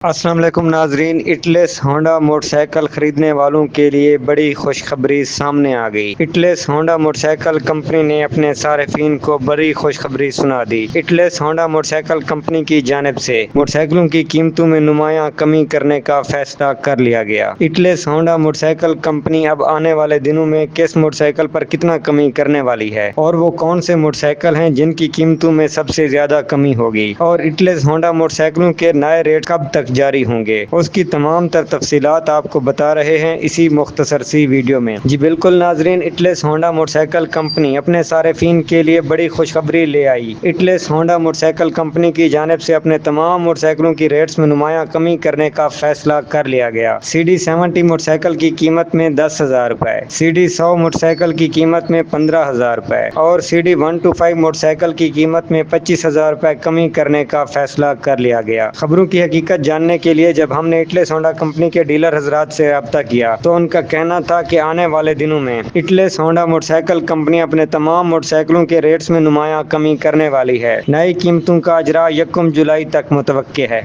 السلام علیکم ناظرین، اٹلس ہونڈا موٹر سائیکل خریدنے والوں کے لیے بڑی خوشخبری سامنے آ گئی۔ Atlas Honda motorcycle company نے اپنے صارفین کو بڑی خوشخبری سنا دی۔ Atlas Honda motorcycle company کی جانب سے موٹر سائیکلوں کی قیمتوں میں نمایاں کمی کرنے کا فیصلہ کر لیا گیا۔ Atlas Honda motorcycle company اب آنے والے دنوں میں کس موٹر سائیکل پر کتنا کمی کرنے والی ہے اور وہ کون سے موٹر سائیکل ہیں جن کی قیمتوں میں سب سے زیادہ کمی ہوگی، اور اٹلس ہونڈا موٹر سائیکلوں کے نئے ریٹ کب تک جاری ہوں گے، اس کی تمام تر تفصیلات آپ کو بتا رہے ہیں اسی مختصر سی ویڈیو میں۔ جی بالکل ناظرین، Atlas Honda motorcycle company اپنے صارفین کے لیے بڑی خوشخبری لے آئی۔ Atlas Honda motorcycle company کی جانب سے اپنے تمام موٹر سائیکلوں کی ریٹس میں نمایاں کمی کرنے کا فیصلہ کر لیا گیا۔ سی ڈی 70 موٹر سائیکل کی قیمت میں 10,000 روپے، سی ڈی 100 موٹر سائیکل کی قیمت میں 15,000 روپے اور سی ڈی 125 موٹر سائیکل کی قیمت میں 25,000 روپے کمی کرنے کا فیصلہ کر لیا گیا۔ خبروں کی حقیقت جاننے کے لیے جب ہم نے اٹلس ہونڈا کمپنی کے ڈیلر حضرات سے رابطہ کیا تو ان کا کہنا تھا کہ آنے والے دنوں میں Atlas Honda motorcycle company اپنے تمام موٹر سائیکلوں کے ریٹس میں نمایاں کمی کرنے والی ہے۔ نئی قیمتوں کا اجراء 1 جولائی تک متوقع ہے۔